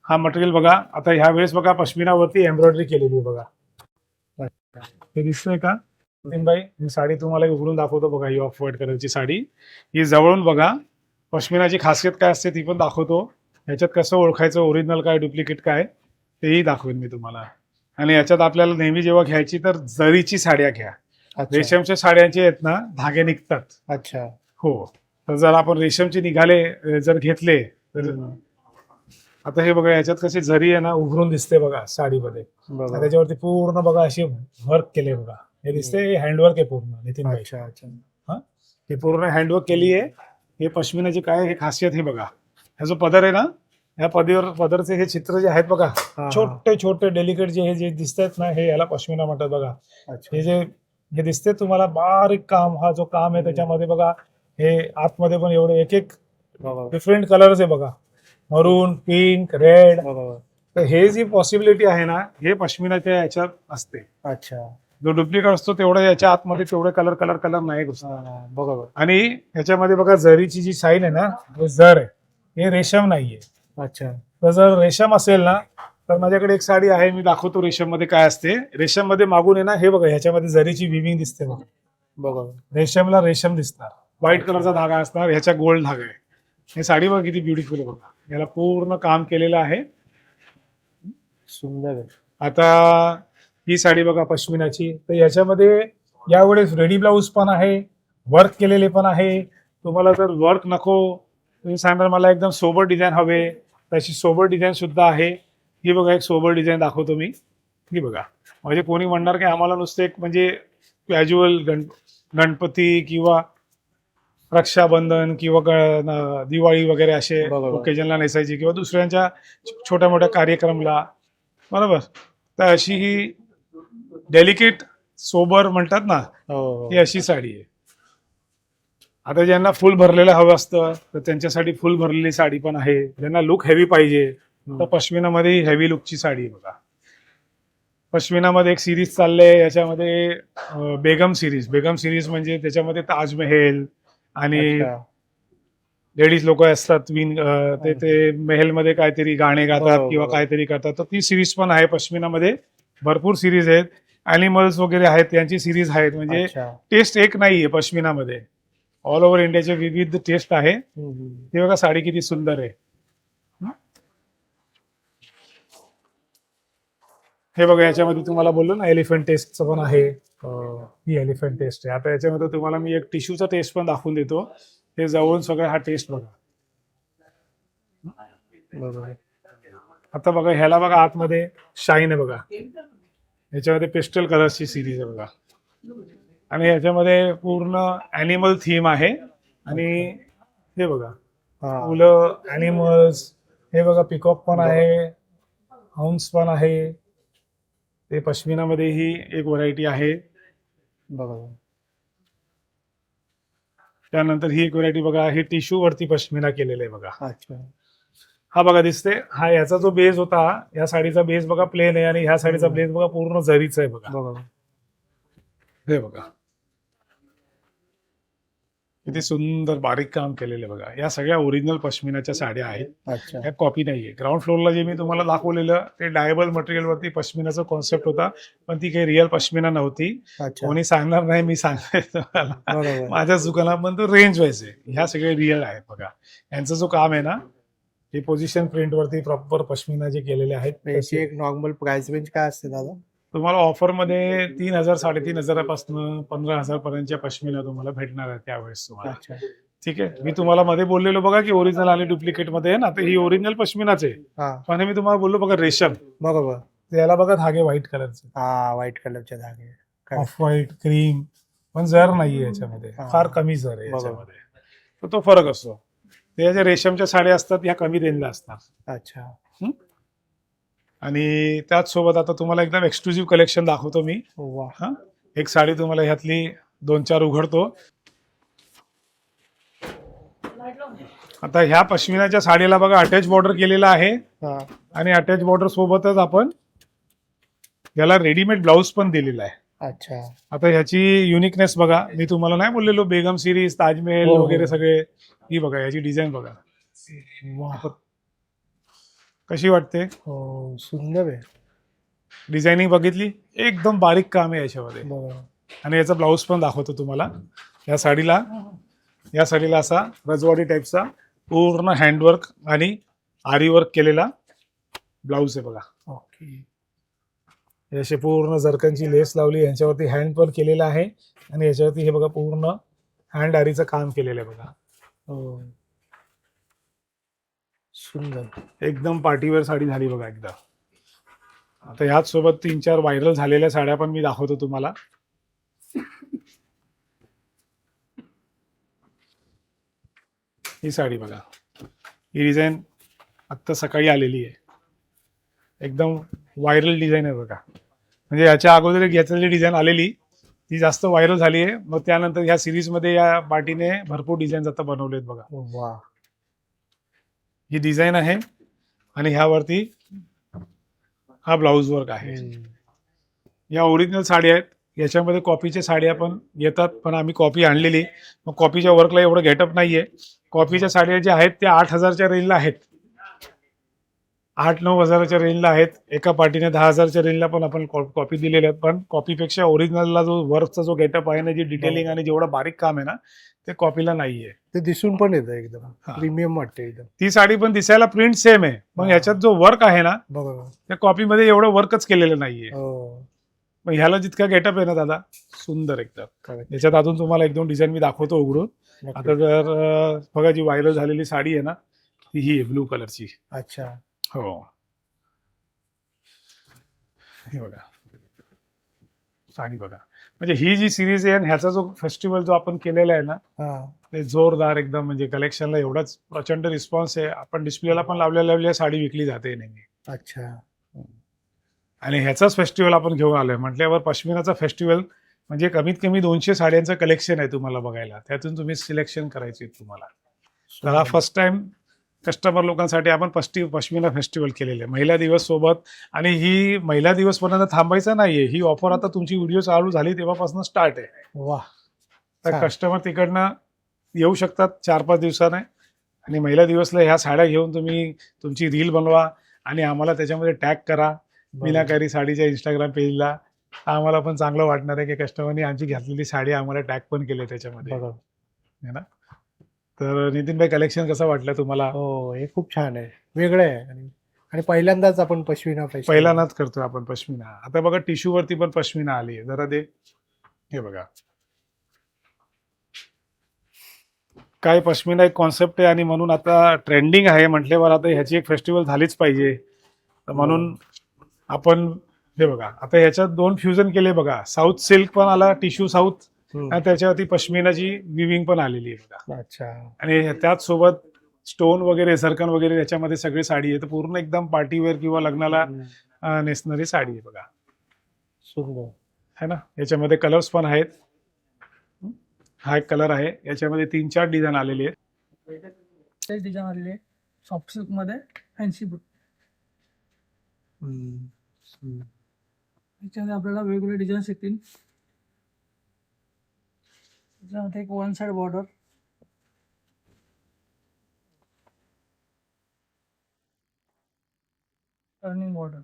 हा मटेरियल बघा. आता ह्या वेळेस बघा, पश्मिनावरती एम्ब्रॉयडरी केलेली आहे बघा. हे दिसतंय का नितीन भाई? ही साडी तुम्हाला उघडून दाखवतो बघा. ही ऑफ व्हाईट कलरची साडी, ही जवळून बघा. पश्मिनाची खासियत काय असते ती पण दाखवतो. ह्याच्यात कसं ओळखायचं ओरिजिनल काय डुप्लिकेट काय तेही दाखवेन मी तुम्हाला. आणि याच्यात आपल्याला नेहमी जेव्हा घ्यायची तर जरीची साड्या घ्या. रेशमच्या साड्यांचे आहेत ना, धागे निघतात. अच्छा, हो. तर जर आपण रेशमचे निघाले जर घेतले तर आता हे बघा, याच्यात कशी जरी आहे ना उघडून दिसते बघा साडीमध्ये. त्याच्यावरती पूर्ण बघा अशी वर्क केले बघा. हे दिसते हँडवर्क आहे पूर्ण नितीन भाई. अच्छा अच्छा, हा, हे पूर्ण हँडवर्क केली आहे. हे पश्मिनाची काय हे खासियत, हे बघा, ह्या जो पदर आहे ना, ह्या पदरचे हे चित्र जे आहेत बघा, छोटे छोटे डेलिकेट जे दिसतात ना, हे याला पश्मिना म्हणतात बघा. हे दिसते तुम्हाला बारीक काम, हा जो काम आहे त्याच्यामध्ये बघा, हे आतमध्ये पण एवढे एक एक डिफरंट कलर्स आहे बघा, मरून, पिंक, रेड. तर हे जी पॉसिबिलिटी आहे ना, हे पश्मिनाच्या याच्यात असते. अच्छा, जो डुप्लिकेट असतो तेवढं याच्या आतमध्ये तेवढे कलर नाही घुसणार. बरोबर. आणि ह्याच्यामध्ये बघा, जरीची जी साईन आहे ना, जर आहे, हे रेशम नाहीये. अच्छा, तर जर रेशम असेल ना, तर माझ्याकडे एक साडी आहे, मी दाखवतो रेशम मध्ये काय असते. रेशम मध्ये मागून आहे ना, हे बघा, ह्याच्यामध्ये जरीची विविंग दिसते बघा. बरोबर. रेशमला रेशम दिसणार, व्हाईट कलरचा धागा असणार, ह्याच्या गोल्ड धागा आहे. हे साडी बघा किती ब्युटिफुल आहे बघा. याला पूर्ण काम केलेलं आहे, सुंदर आहे. आता ही साडी बघा पश्मिनाची. तर याच्यामध्ये यावेळेस रेडी ब्लाऊज पण आहे, वर्क केलेले पण आहे. तुम्हाला जर वर्क नको, तुम्ही सांगणार मला एकदम सोबर डिझाईन हवे, तशी सोबर डिझाईन सुद्धा आहे. ही बघा, एक सोबर डिझाईन दाखवतो मी. ही बघा, म्हणजे कोणी म्हणणार की आम्हाला नुसतं एक म्हणजे कॅज्युअल गणपती किंवा रक्षाबंधन किंवा दिवाळी वगैरे असे ओकेजनला नेसायची किंवा दुसऱ्यांच्या छोट्या मोठ्या कार्यक्रमला, बरोबर. तर अशी ही डेलिकेट सोबर म्हणतात ना, हो ही अशी साडी आहे. आता ज्यांना फुल भरलेलं हवं असतं तर त्यांच्यासाठी फुल भरलेली साडी पण आहे. ज्यांना लुक हेवी पाहिजे तर पश्मिनामध्ये हेवी लुकची साडी आहे बघा. पश्मिनामध्ये एक सिरीज चालले याच्यामध्ये बेगम सिरीज म्हणजे त्याच्यामध्ये ताजमहेल आणि अच्छा. लेडीज लोक असतात ते मेहलमध्ये काहीतरी गाणे गातात बरोबर, किंवा बरोबर. काहीतरी करतात, तर ती सिरीज पण आहे पश्मिनामध्ये. भरपूर सिरीज आहेत. अॅनिमल्स वगैरे आहेत त्यांची सिरीज आहेत. म्हणजे अच्छा. टेस्ट एक नाहीये पश्मिनामध्ये. ऑल ओव्हर इंडियाचे विविध टेस्ट आहे. हे बघा साडी किती सुंदर आहे. हे बघा याच्यामध्ये तुम्हाला बोललो ना एलिफंट टेस्टचं पण आहे. ही एलिफंट टेस्ट आहे. आता याच्यामध्ये तुम्हाला मी एक टिश्यूचा टेस्ट पण दाखवून देतो. हे जवळून सगळं हा टेस्ट बघा. बरोबर. आता बघा ह्याला बघा आतमध्ये शाईन आहे बघा. याच्यामध्ये पेस्टल कलर्सची सिरीज आहे बघा. आणि याच्यामध्ये पूर्ण अॅनिमल थीम आहे. आणि हे बघा हा. फुलं, अॅनिमल्स, हे बघा पिकॉक पण आहे, हाऊन्स पण आहे. ते पश्मिनामध्ये ही एक व्हरायटी आहे. बरोबर. त्यानंतर ही एक व्हरायटी बघा, हे टिश्यू वरती पश्मिना केलेलं आहे बघा. अच्छा. हा बघा दिसते, हा याचा जो बेस होता, या साडीचा बेस बघा प्लेन आहे आणि ह्या साडीचा बेस बघा पूर्ण जरीचा आहे बघा. बरोबर. हे बघा किती सुंदर बारीक काम केलेलं आहे बघा. या सगळ्या ओरिजिनल पश्मिनाच्या साड्या आहेत. अच्छा. या कॉपी नाहीये. ग्राउंड फ्लोअरला जे मी तुम्हाला दाखवलेलं ते डायबल मटेरियल वरती पश्मिनाचा कॉन्सेप्ट होता, पण ती काही रिअल पश्मिना नव्हती. अच्छा. कोणी सांगणार नाही, मी सांगतोय तुम्हाला. बरोबर. माझ्या दुकानात पण तो रेंज वाईज आहे. ह्या सगळे रिअल आहेत बघा. यांचं जो काम आहे ना, हे पोझिशन प्रिंट वरती प्रॉपर पश्मिना जे केलेले आहेत. याची एक नॉर्मल प्राइस रेंज काय असते दादा? तुम्हाला ऑफर मध्ये 3,000 3,500 15,000 पर्यंतच्या पश्मिना तुम्हाला भेटणार आहे त्यावेळेस तुम्हाला. अच्छा. ठीक आहे. मी तुम्हाला मध्ये बोललेलो बघा की ओरिजिनल आणि डुप्लिकेट मध्ये आहे ना, तर ही ओरिजिनल पश्मिनाच आहे. हा. पण मी तुम्हाला बोललो बघा रेशम, बरोबर. त्याला बघा धागे व्हाईट कलरचे, हा, व्हाईट कलरचे धागे. ऑफ व्हाईट क्रीम, पण जर नाहीये याच्यामध्ये, हा. फार कमी जर आहे बरोबर. याच्यामध्ये. तर तो फरक असतो. त्या ज्या रेशमच्या साड्या असतात ह्या कमी रेंजला असतात. अच्छा. आणि त्याच सोबत आता तुम्हाला एकदम एक्सक्लुझिव्ह कलेक्शन दाखवतो मी. वा. हा, एक साडी तुम्हाला ह्यातली 2-4 उघडतो. आता ह्या पश्मिनाच्या साडीला बघा अटॅच बॉर्डर केलेला आहे. हा. आणि अटॅच बॉर्डर सोबतच आपण याला रेडीमेड ब्लाऊज पण दिलेला आहे. अच्छा. आता ह्याची युनिकनेस बघा. मी तुम्हाला नाही बोललेलो बेगम सिरीज, ताजमहेल हो, हो. वगैरे सगळे. ही बघा याची डिझाईन बघा वा. कशी वाटते. हो, सुंदर आहे. डिझायनिंग बघितली, एकदम बारीक काम आहे याच्यामध्ये. बरोबर. आणि याचा ब्लाऊज पण दाखवतो तुम्हाला. या साडीला असा रजवाडी टाईपचा पूर्ण हँडवर्क आणि आरी वर्क केलेला ब्लाऊज आहे बघा. ओके. हे असे पूर्ण जरकनची लेस लावली, यांच्यावरती हँड पण केलेला आहे आणि याच्यावरती हे बघा पूर्ण हँड आरीचं काम केलेलं आहे बघा. हो, सुंदर. एकदम पार्टीवेअर साडी झाली बघा एकदा. आता ह्याच सोबत 3-4 व्हायरल झालेल्या साड्या पण मी दाखवतो तुम्हाला. ही साडी बघा, ही डिझाईन आत्ता सकाळी आलेली आहे. एकदम व्हायरल डिझाईन आहे बघा. म्हणजे याच्या अगोदर एक याची डिझाईन आलेली, ती जास्त व्हायरल झाली आहे. मग त्यानंतर ह्या सिरीजमध्ये या पार्टीने भरपूर डिझाईन्स आता बनवलेत बघा. वा. ही डिझाईन आहे आणि ह्यावरती हा ब्लाऊज वर्क आहे. या ओरिजिनल साड्या आहेत. याच्यामध्ये कॉपीच्या साड्या पण येतात, पण आम्ही कॉपी आणलेली. मग कॉपीच्या वर्कला एवढं गेटअप नाहीये. कॉपीच्या साड्या ज्या आहेत त्या 8,000च्या रेंजला आहेत, 8-9 हजाराच्या रेंजला आहेत. एका पार्टीने 10,000च्या रेंजला पण आपण कॉपी दिलेल्या आहेत. पण कॉपीपेक्षा ओरिजिनलला जो वर्कचा जो गेटअप आहे ना, जी डिटेलिंग आणि जेवढं बारीक काम आहे ना, ते कॉपीला नाहीये. ते दिसून पण येतं एकदम हा. प्रीमियम वाटते एकदम. ती साडी पण दिसायला प्रिंट सेम आहे, पण हा. ह्याच्यात जो वर्क आहे ना, बरोबर. त्या कॉपीमध्ये एवढं वर्कच केलेलं नाहीये. हो. मग ह्याला जितका गेटअप आहे ना दादा, सुंदर एकदम. Correct. याच्यात अजून तुम्हाला 1-2 डिझाईन मी दाखवतो उघडून. नक्की. आता जर बघा जी व्हायरल झालेली साडी आहे ना, ती ही आहे ब्लू कलरची. अच्छा. हो, हे बघा साडी बघा. म्हणजे ही जी सिरीज आहे आणि ह्याचा जो फेस्टिवल जो आपण केलेला आहे ना, हा. ते जोरदार एकदम. म्हणजे कलेक्शनला एवढाच प्रचंड रिस्पॉन्स आहे. आपण डिस्प्लेला पण लावलेल्या साडी विकली जाते नेहमी. अच्छा. आणि ह्याचाच फेस्टिवल आपण घेऊन आलोय म्हटल्यावर पश्मिनाचा फेस्टिवल म्हणजे कमीत कमी 200 साड्यांचं कलेक्शन आहे तुम्हाला बघायला. त्यातून तुम्ही सिलेक्शन करायची तुम्हाला. तर हा फर्स्ट टाइम कस्टमर लोकांसाठी आपण पश्मिना फेस्टिवल केलेलं आहे महिला दिवस सोबत. आणि ही महिला दिवस पर्यंत थांबायचं नाहीये. ही ऑफर आता तुमची व्हिडिओ चालू झाली तेव्हापासून स्टार्ट आहे. वा. तर छान. कस्टमर तिकडनं येऊ शकतात 4-5 दिवसाने आणि महिला दिवसला ह्या साड्या घेऊन तुम्ही तुमची रील बनवा आणि आम्हाला त्याच्यामध्ये टॅग करा मीनाकारी साडीच्या इंस्टाग्राम पेजला. आम्हाला पण चांगलं वाटणार आहे की कस्टमरनी आमची घातलेली साडी आम्हाला टॅग पण केले त्याच्यामध्ये, बरोबर. है ना. तर नितीन भाई कलेक्शन कसं वाटलं तुम्हाला? हो, हे खूप छान आहे, वेगळं आहे. आणि पहिल्यांदाच आपण पश्मिना फेस्टिवल पहिल्यांदाच करतोय आपण पश्मिना. आता बघा टिश्यू वरती पण पश्मिना आली आहे. जरा दे, हे बघा काय पश्मिना एक कॉन्सेप्ट आहे आणि म्हणून आता ट्रेंडिंग आहे म्हटल्यावर आता ह्याची एक फेस्टिवल झालीच पाहिजे. तर म्हणून आपण हे बघा आता ह्याच्यात 2 फ्युजन केले बघा. साऊथ सिल्क पण आला, टिश्यू साऊथ, आणि त्याच्यावरती पश्मिनाची विविंग पण आलेली आहे बघा. अच्छा. आणि त्याच सोबत स्टोन वगैरे झरकन वगैरे त्याच्यामध्ये सगळी साडी आहे. तर पूर्ण एकदम पार्टीवेअर किंवा लग्नाला नेसणारी साडी आहे बघा. सुंदर है ना. याच्यामध्ये कलर्स पण आहेत. हा एक कलर आहे. याच्यामध्ये 3-4 डिझाईन आलेले आहेत. तेच डिझाईन आलेले सॉफ्ट सिल्क मध्ये फॅन्सी बुक. याच्यामध्ये आपल्याला वेगवेगळे डिझाईन येतील. त्याच्यामध्ये एक 1 साइड बॉर्डर, टर्निंग बॉर्डर,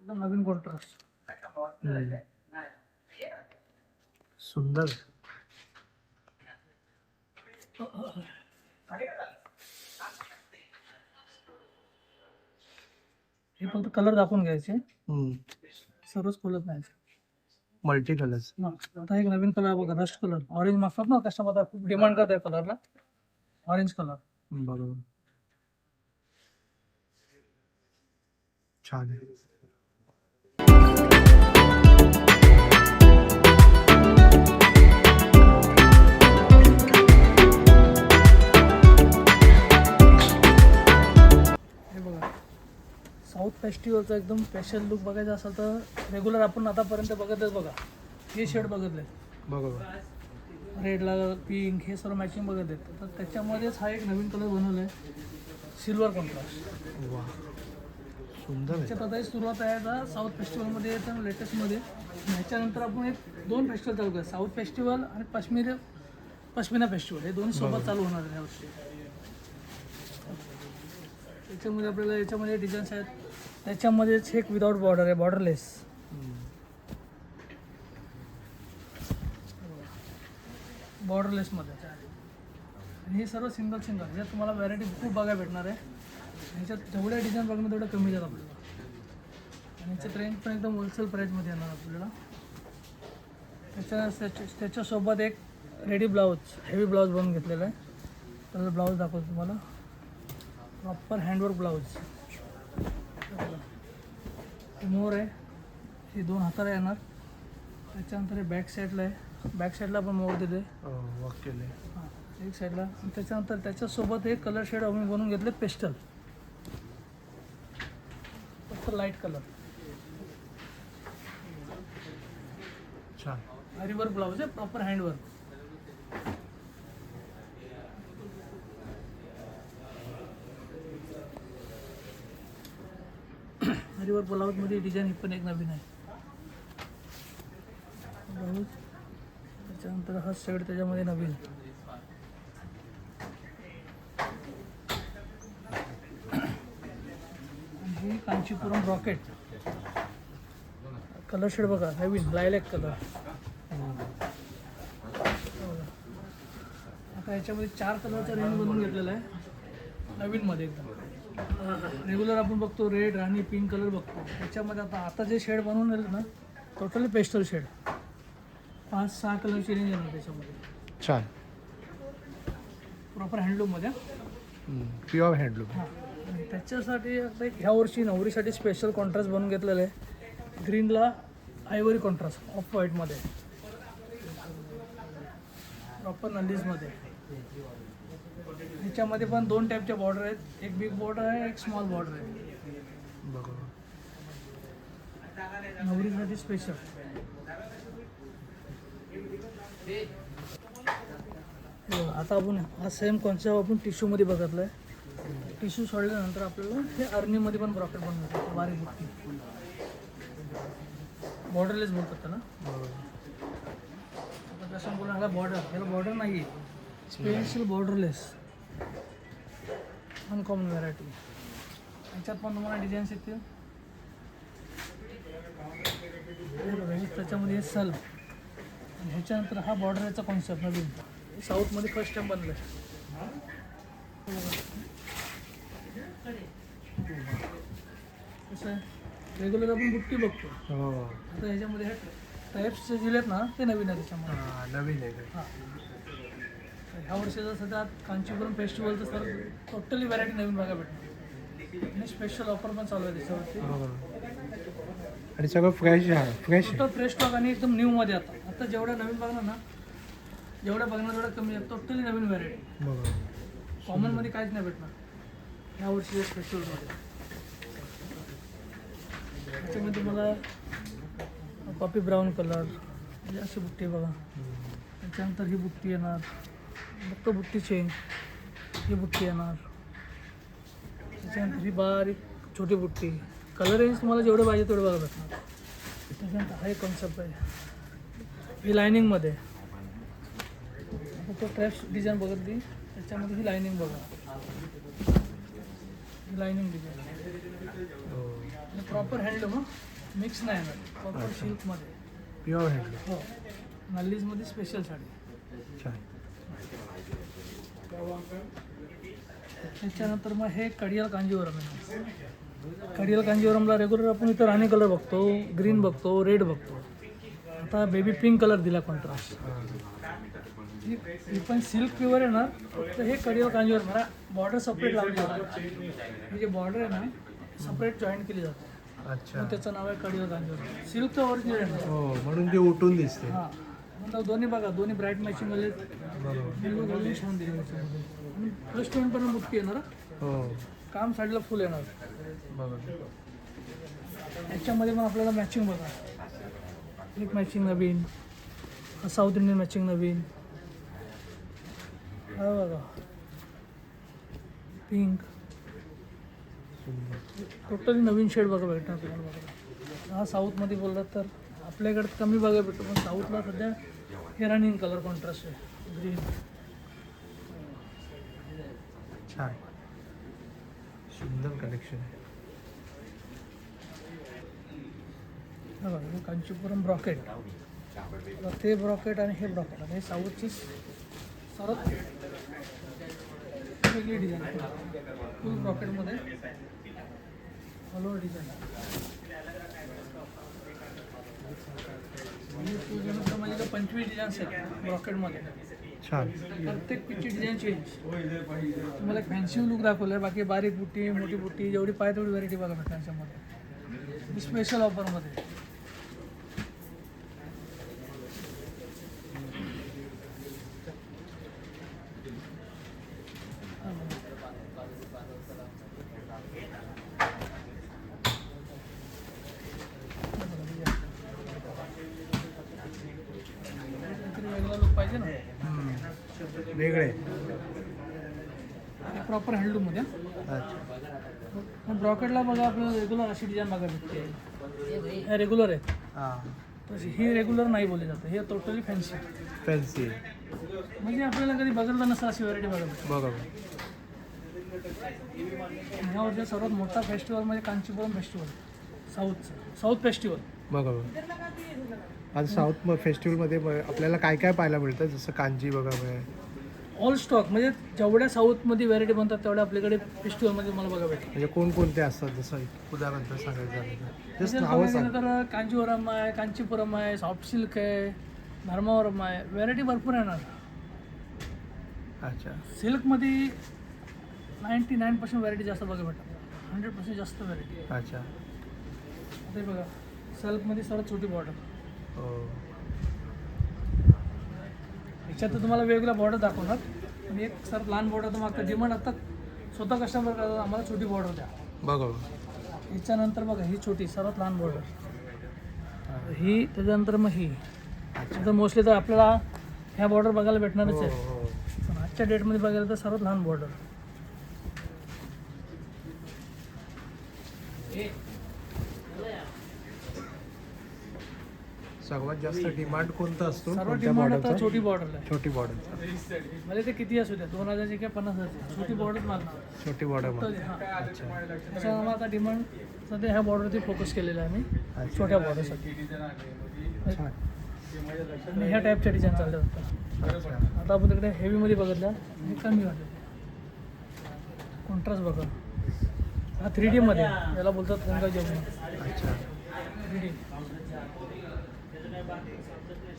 एकदम नवीन कॉन्ट्रास्ट. सुंदर. हे फक्त कलर दाखवून घ्यायचे, सर्वच खोलत नाही. Multi colours. आता एक नवीन कलर बघा, रस्ट कलर. ऑरेंज मागतात ना कस्टमर, खूप डिमांड करत आहे कलरला. ऑरेंज कलर बरोबर, छान आहे. हे बघा, साऊथ फेस्टिवलचा एकदम स्पेशल लुक बघायचा असेल तर रेग्युलर आपण आतापर्यंत बघतच बघा. हे शेड बघितले, बरोबर. रेडला पिंक, हे सर्व मॅचिंग बघत आहेत. तर त्याच्यामध्येच हा एक नवीन कलर बनवला आहे, सिल्वर कॉन्ट्रास्ट. वा, सुंदर आहे. त्याच्यात आता ही सुरुवात आहे आता साऊथ फेस्टिवलमध्ये तर लेटेस्टमध्ये. ह्याच्यानंतर आपण एक 2 फेस्टिवल चालू करूया, साऊथ फेस्टिवल आणि पश्मिना फेस्टिवल. हे दोन्ही सोबत चालू होणार आहे यावर्षी. त्याच्यामध्ये आपल्याला याच्यामध्ये डिझाईन्स आहेत. त्याच्यामध्येच एक विदाऊट बॉर्डर आहे, बॉर्डरलेस. बॉर्डरलेसमध्ये आणि हे सर्व सिंगल सिंगल. ह्याच्यात तुम्हाला व्हरायटी खूप बघायला भेटणार आहे. ह्याच्यात जेवढ्या डिझाईन बघणं तेवढं कमी जात आपल्याला. आणि ह्याच्यात रेंज पण एकदम होलसेल प्राईजमध्ये येणार आपल्याला. त्याच्यासोबत एक रेडी ब्लाऊज, हेवी ब्लाऊज बनवून घेतलेला आहे. तर ब्लाऊज दाखवतो तुम्हाला, प्रॉपर हँडवर्क ब्लाऊज. मोर आहे, हे 2 हाताला येणार. त्याच्यानंतर हे बॅक साईडला आहे, बॅक साईडला पण मोर दिले, वर्क केले. हां एक साईडला. त्याच्यानंतर त्याच्यासोबत एक कलर शेड आम्ही बनवून घेतले, पेस्टल, फक्त लाईट कलर. छान. हॅरीवर्क ब्लाऊज आहे, प्रॉपर हँडवर्क. हॅरीवर्क ब्लाऊजमध्ये डिझाईन ही पण एक नवीन आहे ब्लाऊज. त्याच्यानंतर हा शेड त्याच्यामध्ये नवीन. ही कांचीपुरम रॉकेट कलर शेड बघा, नवीन लायलॅक कलर. आता याच्यामध्ये 4 कलरचा रेंज बनवून घेतलेला आहे नवीनमध्ये एकदम. रेग्युलर आपण बघतो रेड, राणी, पिंक कलर बघतो. त्याच्यामध्ये आता जे शेड बनवून राहिले ना, टोटली पेस्टल शेड. 5-6 कलरची रेंज येणार त्याच्यामध्ये. छान. प्रॉपर हँडलूममध्ये. Pure handloom. हां, आणि त्याच्यासाठी आता एक ह्या वर्षी नवरीसाठी स्पेशल कॉन्ट्रास्ट बनवून घेतलेलं आहे. ग्रीनला आयवरी कॉन्ट्रास्ट, ऑफ व्हाईटमध्ये, प्रॉपर नल्लीजमध्ये. ह्याच्यामध्ये पण 2 टाईपच्या बॉर्डर आहेत, एक बिग बॉर्डर आहे, एक स्मॉल बॉर्डर आहे. बघा. नवरीसाठी स्पेशल. आता आपण हा सेम कॉन्सेप्ट आपण टिश्यूमध्ये बघितलं आहे. टिश्यू सोडल्यानंतर आपल्याला हे अरणीमध्ये पण ब्रॉकेट बनवतात, बारीक बुट्टी. बॉर्डरलेस बोलतात त्याला. आता कसं बोलणार, ह्याला बॉर्डर नाही आहे, स्पेशल बॉर्डरलेस अनकॉमन व्हरायटी. ह्याच्यात पण तुम्हाला डिझाईन्स येतील. त्याच्यामध्ये हे सल्फ आणि ह्याच्यानंतर हा बॉर्डरचा कॉन्सेप्ट नवीन साऊथमध्ये फर्स्ट टाइम बनलं आहे. कसं आहे, रेग्युलर आपण बुट्टी बघतो. आता ह्याच्यामध्ये हे टाईप्स जे दिलेत ना ते नवीन आहे त्याच्यामध्ये. नवीन आहे. हां, ह्या वर्षीचं सध्या कांचीपुरम फेस्टिवलचं सर टोटली व्हरायटी नवीन बघायला भेटणार आणि स्पेशल ऑफर पण चालू आहे त्याच्यावरती. आणि सगळं फ्रेश आहे. टोटल फ्रेश स्टॉक आणि एकदम न्यूमध्ये. आता जेवढ्या नवीन बघणार ना, जेवढ्या बघणार तेवढ्या कमी आहे. टोटली नवीन व्हरायटी, कॉमनमध्ये काहीच नाही भेटणार ह्या वर्षीच्या फेस्टिवलमध्ये. त्याच्यामध्ये मला कॉफी ब्राऊन कलर म्हणजे अशी बुट्टी बघा. त्याच्यानंतर ही बुट्टी येणार, फक्त बुट्टी चेंज. ही बुट्टी येणार, त्याच्यानंतर ही बारीक छोटी बुट्टी. कलर रेंज तुम्हाला जेवढे पाहिजे तेवढे बघा भेटणार. त्याच्यानंतर हा एक कॉन्सेप्ट आहे, ही लायनिंगमध्ये. तो ट्रॅप्स डिझाईन बघितली, त्याच्यामध्ये ही लायनिंग बघा, ही लायनिंग डिझाईन आणि प्रॉपर हँडलूम. मिक्स नाही येणार, प्रॉपर सिल्कमध्ये प्युअर हँडलूम. हो, नल्लीजमध्ये स्पेशल साडी. त्याच्यानंतर मग हे कडियाल कांजीवरम आहे. कडियाल कांजीवरमला रेग्युलर आपण इथं राणी कलर बघतो, ग्रीन बघतो, रेड बघतो. आता बेबी पिंक कलर दिला कॉन्ट्रास्ट. ही पण सिल्क प्युअर आहे ना, तर हे कडियाल कांजीवरम. मला बॉर्डर सेपरेट लावली जाते, म्हणजे बॉर्डर आहे ना सेपरेट जॉईंट केली जाते. अच्छा, त्याचं नाव आहे कडियाल कांजीवरम. सिल्कचं ओरिजिनल आहे. हो, म्हणून ते उठून दिसते. हां, म्हणजे दोन्ही बघा, दोन्ही ब्राईट मॅचिंग वाले घालून छान दिले त्याच्यामध्ये. आणि प्लस 20 पण बुट्टी येणार. हो, काम साडीला फुल येणार. बरोबर. याच्यामध्ये पण आपल्याला मॅचिंग बघा, एक मॅचिंग नवीन, साऊथ इंडियन मॅचिंग नवीन. हा बघा पिंक, टोटली नवीन शेड बघा भेटणार तुम्हाला. बघा, हा साऊथमध्ये बोललात तर आपल्याकडे कमी बघा भेटतो, पण साऊथला सध्या हे रनिंग कलर कॉन्ट्रास्ट आहे, ग्रीन. छान, सुंदर कलेक्शन आहे. हा बघा, हे कांचीपुरम ब्रॉकेट. आता ते ब्रॉकेट आणि हे ब्रॉकेट, हे साऊथची सर्वात वेगळी डिझाईन. फुल ब्रॉकेटमध्ये ऑल ओव्हर डिझाईन. माझ्याकडे 25 डिझाईन्स आहेत ब्रॉकेटमध्ये. छान. प्रत्येक पिची डिझाईन चेंज. तुम्हाला एक फॅन्सी लुक दाखवलं आहे, बाकी बारीक बुट्टी, मोठी बुट्टी, जेवढी पाय तेवढी व्हरायटी बघा भेटणार त्याच्यामध्ये स्पेशल ऑफरमध्ये. वेगळा लुक पाहिजे ना, वेगळे. प्रॉपर हँडलूममध्ये. अच्छा, ब्रॉकेटला बघा आपल्याला रेग्युलर अशी डिझाईन बघा भेटते. हे रेग्युलर आहे, हां, तशी ही रेग्युलर नाही बोलली जातं, हे टोटली फॅन्सी. फॅन्सी म्हणजे आपल्याला कधी बघितलं नसतं अशी व्हरायटी बघा. बघा. ह्या वर्षी सर्वात मोठा फेस्टिवल म्हणजे कांचीपुरम फेस्टिवल, साऊथ फेस्टिवल. बघा. आता साऊथ फेस्टिवलमध्ये आपल्याला काय काय पाहायला मिळतं, जसं कांजी बघा. ऑल स्टॉक म्हणजे जेवढ्या साऊथमध्ये व्हरायटी बनतात तेवढ्या आपल्याकडे फेस्टिवलमध्ये मला बघा भेटतं. म्हणजे कोणकोणते असतात, जसं एक उदाहरण तर सांगायचं झालं तर जस्ट नावं म्हणजे सांग. तर कांजीवरम आहे, कांचीपुरम आहे, सॉफ्ट सिल्क आहे, धर्मावरम आहे, व्हरायटी भरपूर येणार. अच्छा, सिल्कमध्ये 99% व्हरायटी जास्त बघा भेटतात, 100% जास्त व्हरायटी. अच्छा. आता हे बघा, सिल्कमध्ये सर्वात छोटी बॉर्डर. हो, याच्यात तर तुम्हाला वेगवेगळ्या बॉर्डर दाखवणार. आणि एक सर लहान बॉर्डर तर मागतात डिमांड आता स्वतः कस्टमर करतात आम्हाला छोटी बॉर्डर द्या. बरोबर. याच्यानंतर बघा ही छोटी सर्वात लहान बॉर्डर ही, त्याच्यानंतर मग ही. तर मोस्टली तर आपल्याला ह्या बॉर्डर बघायला भेटणारच आहे. पण आजच्या डेटमध्ये बघायला तर सर्वात लहान बॉर्डर. सर्वात जास्त डिमांड कोणता असतो? सर्वात डिमांड आता छोटी बॉर्डर आहे. छोटी बॉर्डर. म्हणजे ते किती असू द्या 2000ची किंवा 50,000ची छोटी बॉर्डर मागणार. छोटी बॉर्डर. त्याच्यामुळे आम्हाला आता डिमांड सध्या ह्या बॉर्डरवरती फोकस केलेला आहे आम्ही छोट्या बॉर्डरसाठी. आणि ह्या टाईपच्या डिझाईन चालल्या होत्या. आता आपण तिकडे हेवीमध्ये बघितलं हे कमी वाटलं. कॉन्ट्रास्ट बघा हा 3D मध्ये याला बोलतात गंगा जमुना. अच्छा. 3D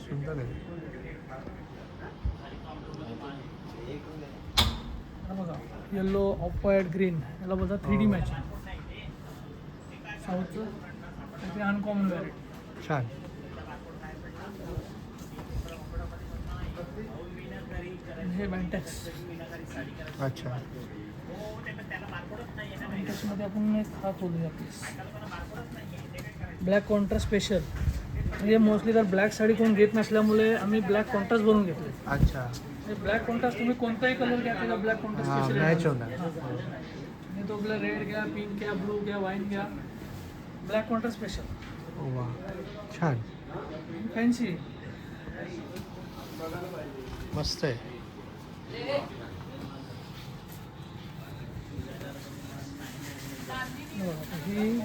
सुंदर आहे. हा बघा येल्लो ऑफ व्हाईट ग्रीन याला बोलतात 3D मॅचिंग. साऊथचं ते अनकॉमन व्हॅरायटी. छान. हे बँटेक्स. अच्छा. बँटेक्समध्ये आपण एक हा खोलूया पीस ब्लॅक कॉन्ट्रास्ट स्पेशल. म्हणजे मोस्टली तर ब्लॅक साडी कोण घेत नसल्यामुळे आम्ही ब्लॅक कॉन्ट्रास्ट बनवून घेतले. अच्छा. ब्लॅक कॉन्ट्रास्ट तुम्ही कोणताही कलर घ्या त्याचा ब्लॅक कॉन्ट्रास्ट स्पेशल मॅच होणार. आणि तो आपला रेड घ्या, पिंक घ्या, ब्लू घ्या, वाईन घ्या, ब्लॅक कॉन्ट्रास्ट स्पेशल. वा. छान. फॅन्सी मस्त आहे. ही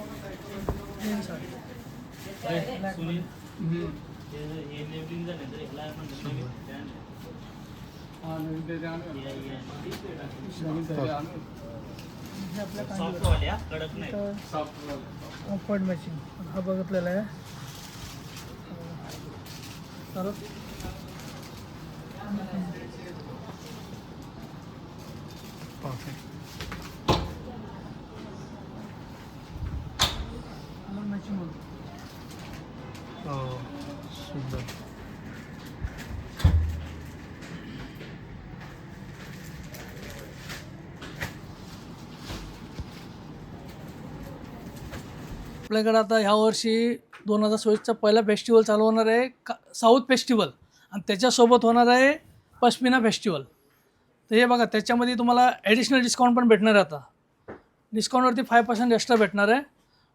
प्लेन साडी ब्लॅक ऑफवर्ड मॅचिंग हा बघितलेला आहे. तर परफेक्ट. मॅचिंग होतं. हो. सुंदर. आपल्याकडे आता ह्या वर्षी 2024चा पहिला फेस्टिवल चालू होणार आहे साऊथ फेस्टिवल आणि त्याच्यासोबत होणार आहे पश्मिना फेस्टिवल. तर हे बघा त्याच्यामध्ये तुम्हाला ॲडिशनल डिस्काउंट पण भेटणार आहे. आता डिस्काउंटवरती 5% एक्स्ट्रा भेटणार आहे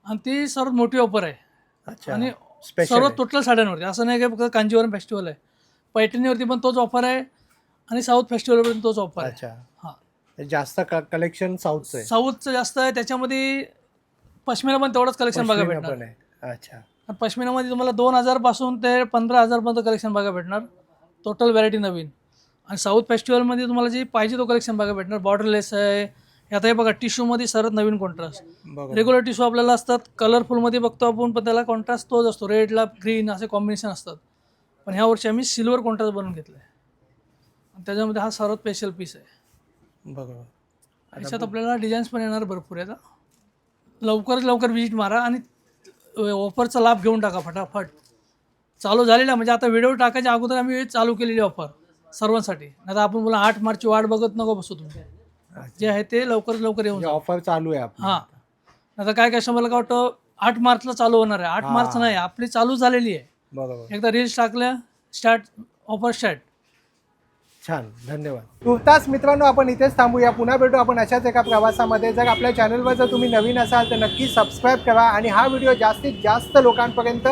आणि ती सर्वात मोठी ऑफर आहे. अच्छा. आणि स्पेशल सर्व टोटल साड्यांवरती असं नाही की फक्त कांजीवरम फेस्टिवल आहे. पैठणीवरती पण तोच ऑफर आहे आणि साऊथ फेस्टिवलवरती पण तोच ऑफर आहे. अच्छा. हां जास्त कलेक्शन साऊथचं आहे. साऊथचं जास्त आहे. त्याच्यामध्ये पश्मिना पण तेवढंच कलेक्शन बघा भेटणार. पण आहे. अच्छा. आणि पश्मिनामध्ये तुम्हाला 2000 पासून ते 15,000 पर्यंत कलेक्शन बघा भेटणार. टोटल व्हरायटी नवीन. आणि साऊथ फेस्टिवलमध्ये तुम्हाला जे पाहिजे तो कलेक्शन बघा भेटणार. बॉर्डरलेस आहे. आता हे बघा टिश्यूमध्ये सर्वात नवीन कॉन्ट्रास्ट. रेग्युलर टिश्यू आपल्याला असतात कलरफुलमध्ये बघतो आपण पण त्याला कॉन्ट्रास्ट तोच असतो. रेडला ग्रीन असे कॉम्बिनेशन असतात. पण ह्या वर्षी आम्ही सिल्वर कॉन्ट्रास्ट बनवून घेतलं आहे. आणि त्याच्यामध्ये हा सर्वात स्पेशल पीस आहे. बरोबर. त्याच्यात आपल्याला डिझाईन्स पण येणार भरपूर आहेत. लवकरात लवकर विजिट मारा आणि ऑफरचा लाभ घेऊन टाका फटाफट. चालू झालेला म्हणजे आता व्हिडिओ टाकायच्या अगोदर आम्ही चालू केलेली ऑफर सर्वांसाठी. आता आपण बोला 8 मार्चची वाट बघत नको बसू तुम्ही. जे आहे ते लवकरात लवकर येऊन ऑफर चालू आहे आपली. हां. आता काय कस्टमरला काय वाटतं 8 मार्चला चालू होणार आहे. 8 मार्च नाही आपली चालू झालेली आहे. बरोबर. एकदा रील्स टाकल्या स्टार्ट ऑफर स्टार्ट. छान. धन्यवाद. तुर्तास मित्रांनो आपण इथेच थांबूया. पुन्हा भेटू आपण अशाच एका प्रवासामध्ये. जर आपल्या चॅनलवर जर तुम्ही नवीन असाल तर नक्की सबस्क्राईब करा आणि हा व्हिडिओ जास्तीत जास्त लोकांपर्यंत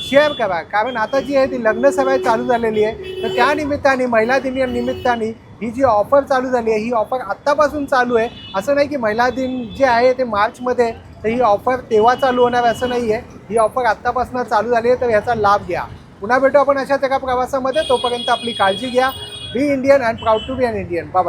शेअर करा. कारण आता जी आहे ती लग्न सराई चालू झालेली आहे. तर त्या निमित्ताने महिला दिन निमित्ताने ही जी ऑफर चालू झाली आहे ही ऑफर आत्तापासून चालू आहे. असं नाही की महिला दिन जे आहे ते मार्चमध्ये तर ही ऑफर तेव्हा चालू होणार असं नाही आहे. ही ऑफर आत्तापासून चालू झाली आहे तर ह्याचा लाभ घ्या. पुन्हा भेटू आपण अशाच एका प्रवासामध्ये. तोपर्यंत आपली काळजी घ्या. Be Indian and proud to be an Indian. Bye bye.